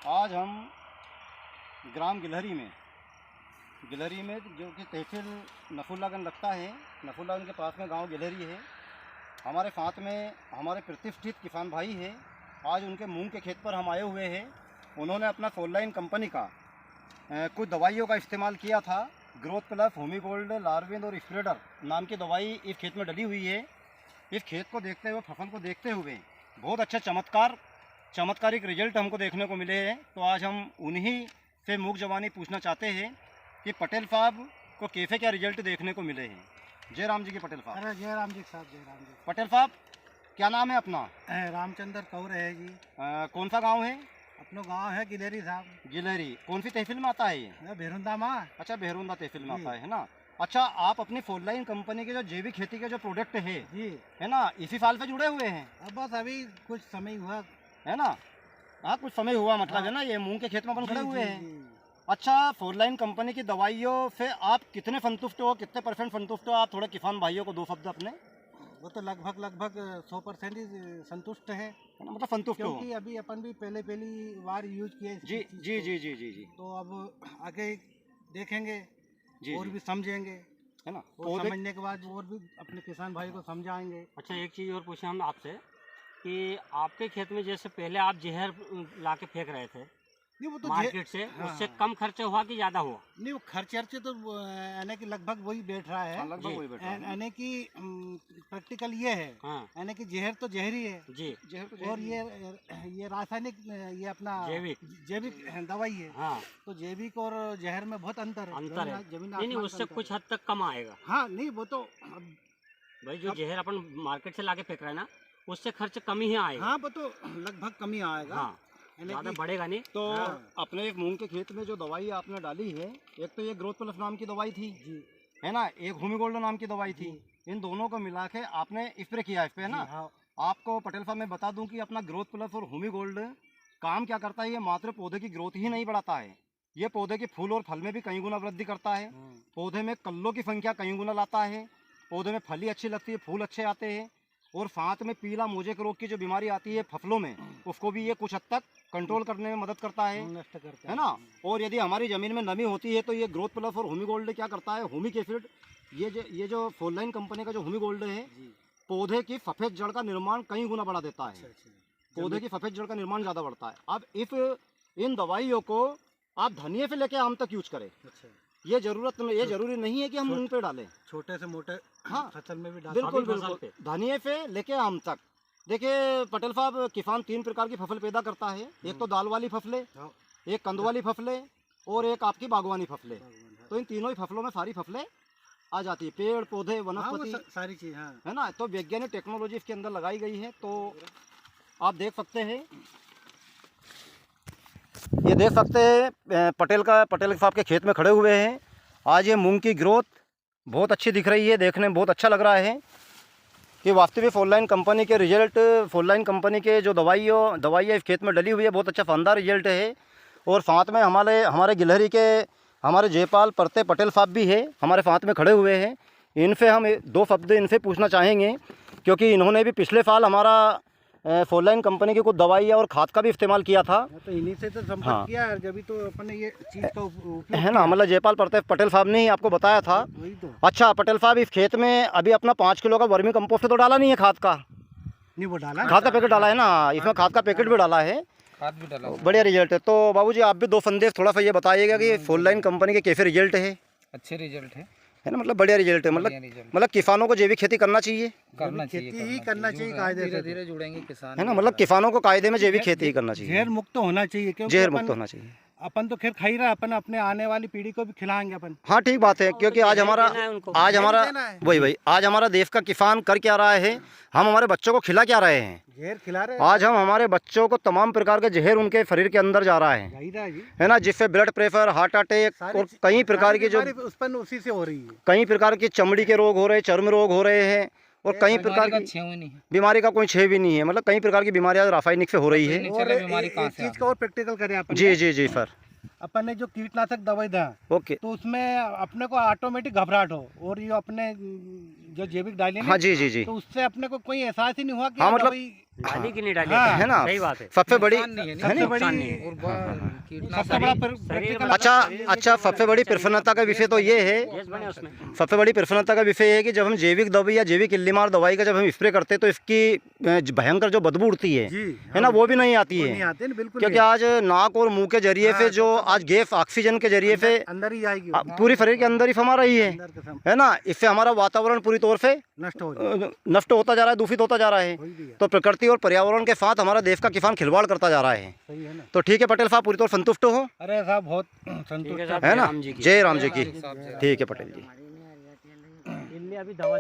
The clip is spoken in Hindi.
आज हम ग्राम गिलहरी में जो कि तहसील नफुल्लागंज लगता है, नफुल्लागंज के पास में गांव गिलहरी है। हमारे साथ में हमारे प्रतिष्ठित किसान भाई हैं। आज उनके मूंग के खेत पर हम आए हुए हैं। उन्होंने अपना फोरलाइन कंपनी का कुछ दवाइयों का इस्तेमाल किया था। ग्रोथ प्लस, होमीगोल्ड, लार्विन और स्प्रेडर नाम की दवाई इस खेत में डली हुई है। इस खेत को देखते हुए, फसल को देखते हुए बहुत अच्छे चमत्कारिक रिजल्ट हमको देखने को मिले हैं। तो आज हम उन्हीं से मुख जबानी पूछना चाहते हैं कि पटेल साहब को कैसे क्या रिजल्ट देखने को मिले हैं। जय राम जी के पटेल साहब। अरे जय राम जी साहब, जय राम जी। पटेल साहब, क्या नाम है अपना? रामचंद्र कौर है जी। कौन सा गांव है? अपना गांव है गिलहरी साहब। गिलहरी कौन सी तहसील में आता है ये? भेरुंदा माँ। अच्छा, बेहरूंदा तहसील में आता है ना। अच्छा, आप अपनी फोरलाइन कंपनी के जो जैविक खेती के जो प्रोडक्ट है जी, है ना, इसी साल से जुड़े हुए हैं? अब बस अभी कुछ समय हुआ है ना। हाँ, कुछ समय हुआ मतलब हाँ। है ना। ये मूंग के खेत में अपन खड़े हुए हैं। जी। अच्छा, फोरलाइन कंपनी की दवाइयों से आप कितने संतुष्ट हो, कितने % संतुष्ट हो? आप थोड़े किसान भाइयों को दो शब्द अपने। वो तो लगभग 100% ही संतुष्ट है है ना, मतलब संतुष्ट हो। क्योंकि अभी अपन भी पहली बार यूज किए जी जी जी जी जी जी। तो अब आगे देखेंगे जी और जी। भी समझेंगे, है ना। और समझने के बाद और भी अपने किसान भाई को समझाएंगे। अच्छा, एक चीज़ और पूछे हम आपसे कि आपके खेत में जैसे पहले आप जहर ला के फेंक रहे थे नहीं वो तो मार्केट से, हाँ। उससे कम खर्चा हुआ कि ज़्यादा हुआ? नहीं वो खर्चे तो यानी कि लगभग वही बैठ रहा है। हाँ, लगभग वही बैठा है। यानी कि प्रैक्टिकल ये है, हाँ यानी कि जहर तो जहर ही है। जी। जहर तो और जहर ये रासायनिक, ये अपना जैविक दवाई है। हाँ, तो जैविक और जहर में बहुत अंतर है। अंतर है। जमीन नहीं नहीं, आसमान उससे का कुछ अंतर हद तक कम आएगा। है। हाँ नहीं वो तो भाई जो जहर अपन मार्केट से ला के फेंक रहे हैं ना, उससे खर्च कम ही आएगा। हाँ वो तो लगभग कम ही आएगा। हाँ, यानी ज़्यादा कि- बढ़ेगा नहीं। तो हाँ। अपने एक मूंग के खेत में जो दवाई आपने डाली है, एक तो ये ग्रोथ प्लस नाम की दवाई थी, जी है ना, एक होमीगोल्ड नाम की दवाई थी। इन दोनों को मिला के आपने स्प्रे किया इस पे, है ना। जी, हाँ। आपको पटेल साहब मैं बता दूं कि अपना ग्रोथ प्लस और होमीगोल्ड काम क्या करता है, ये मात्र पौधे की ग्रोथ ही नहीं बढ़ाता है, ये पौधे के फूल और फल में भी कई गुना वृद्धि करता है। पौधे में कल्लों की संख्या कई गुना लाता है। पौधे में फली अच्छी लगती है, फूल अच्छे आते हैं। और साथ में पीला मोजेक रोग की जो बीमारी आती है फसलों में, उसको भी ये कुछ हद तक कंट्रोल करने में मदद करता है। नष्ट करता है ना। और यदि हमारी ज़मीन में नमी होती है तो ये ग्रोथ प्लस और होमीगोल्ड क्या करता है, होमिक एसिड, ये जो फोरलाइन कंपनी का जो होमीगोल्ड है, जी। पौधे की सफ़ेद जड़ का निर्माण कई गुना बढ़ा देता अच्छा, है। अच्छा। पौधे की सफ़ेद जड़ का निर्माण ज़्यादा बढ़ता है। अब इन दवाइयों को आप धनिए से लेके आम तक यूज करें। अच्छा, ये जरूरी नहीं है कि हम मूंग पे डालें। छोटे से मोटे हाँ, फसल में भी डाल बिल्कुल सभी फसल बिल्कुल, पे। धनिए से लेके आम तक। देखिए पटेल साहब, किसान 3 प्रकार की फसल पैदा करता है। एक तो दाल वाली फसलें, हाँ। एक कंद वाली फसलें और एक आपकी बागवानी फसलें। हाँ, तो इन तीनों ही फसलों में सारी फसलें आ जाती है, पेड़ पौधे वो वनस्पति, सारी चीज। हाँ है ना। तो वैज्ञानिक टेक्नोलॉजी इसके अंदर लगाई गई है। तो आप देख सकते हैं, ये देख सकते हैं पटेल साहब के खेत में खड़े हुए हैं। आज ये मूंग की ग्रोथ बहुत अच्छी दिख रही है, देखने में बहुत अच्छा लग रहा है कि वास्तविक फोरलाइन कंपनी के रिजल्ट, फोरलाइन कंपनी के जो दवाइयाँ इस खेत में डली हुई है, बहुत अच्छा शानदार रिजल्ट है। और साथ में हमारे गिलहरी के हमारे जयपाल परते पटेल साहब भी है, हमारे साथ में खड़े हुए हैं। इनसे हम 2 शब्द इनसे पूछना चाहेंगे, क्योंकि इन्होंने भी पिछले साल हमारा फोरलाइन कंपनी की कुछ दवाइयाँ और खाद का भी इस्तेमाल किया था। तो इन्हीं से तो संपर्क हाँ। किया है, जब तो अपन ने ये चीज का उपयोग है ना, मतलब जयपाल परते पटेल साहब ने ही आपको बताया था। वही तो। अच्छा पटेल साहब, इस खेत में अभी अपना 5 किलो का वर्मी कंपोस्ट तो डाला नहीं है खाद का? नहीं वो डाला, खाद का पैकेट डाला है ना, इसमें खाद का पैकेट भी डाला है, खाद भी डाला। बढ़िया रिजल्ट है। तो बाबूजी आप भी 2 संदेश थोड़ा सा ये बताइएगा कि फोरलाइन कंपनी के कैसे रिजल्ट है अच्छे रिजल्ट है ना, मतलब बढ़िया रिजल्ट है। मतलब किसानों को जैविक खेती करना चाहिए, करना चाहिए, खेती ही करना चाहिए कायदे से। धीरे धीरे जुड़ेंगे किसान, है ना। मतलब किसानों को कायदे में जैविक खेती ही करना चाहिए, जहर मुक्त होना चाहिए, क्योंकि जहर मुक्त होना चाहिए। अपन तो खैर खा ही रहा, अपन अपने आने वाली पीढ़ी को भी खिलाएंगे अपन। हाँ ठीक बात है, क्योंकि आज हमारा देना है उनको। देना है। वही आज हमारा देश का किसान कर क्या रहा है, हम हमारे बच्चों को खिला क्या रहे हैं। जहर खिला रहे आज हम हमारे बच्चों को तमाम प्रकार के जहर उनके शरीर के अंदर जा रहा है, जाहिर जी। है ना, जिससे ब्लड प्रेशर, हार्ट अटैक और कई प्रकार की जो उत्पन्न उसी से हो रही है। कई प्रकार की चमड़ी के रोग हो रहे हैं, चर्म रोग हो रहे हैं, और कई प्रकार की नहीं है। बीमारी का कोई छेद भी नहीं है। मतलब कई प्रकार की बीमारियां रासायनिक से हो रही है। और बीमारी कहाँ एक से चीज का और प्रैक्टिकल करें अपन। जी जी जी सर। अपन ने जो कीटनाशक दवाई दा, ओके। तो उसमें अपने को ऑटोमेटिक घबराहट हो, और ये अपने जो जैविक डाले हाँ जी जी जी। तो उससे अपने को कोई एहसास ही नहीं हुआ कि हाँ, ये मतलब दवाई डाली कि नहीं डाली? हाँ, है ना? सही बात है। सबसे बड़ी नुकसान नहीं है, है नहीं? नुकसान नहीं है। और सबसे बड़ा कीटनाशक प्रैक्टिकल अच्छा सबसे बड़ी प्रसन्नता का विषय तो ये है, गैस बने उसमें। सबसे बड़ी प्रसन्नता का विषय ये है कि जब हम जैविक दवाई या जैविक इल्लीमार दवाई का जब हम स्प्रे करते हैं तो इसकी भयंकर जो बदबू उड़ती है ना, वो भी नहीं आती नहीं है। आते ना, बिल्कुल क्योंकि नहीं आज नाक और मुंह के जरिए से जो आज गैस ऑक्सीजन के जरिए से आते। अंदर ही आएगी वो, पूरी शरीर के अंदर ही समा रही है अंदर के सम है ना। इससे हमारा वातावरण पूरी तौर से नष्ट हो जाए। नष्ट होता जा रहा है, दूषित होता जा रहा है। वही भी है, तो प्रकृति और पर्यावरण के साथ हमारा देश का किसान खिलवाड़ करता जा रहा है। सही है ना। तो ठीक है पटेल साहब, पूरी तौर संतुष्ट हो, अरे साहब बहुत ठीक है संतुष्ट साहब, है ना। राम जी की। जय राम जी की। साहब ठीक है पटेल जी। इनने अभी दवा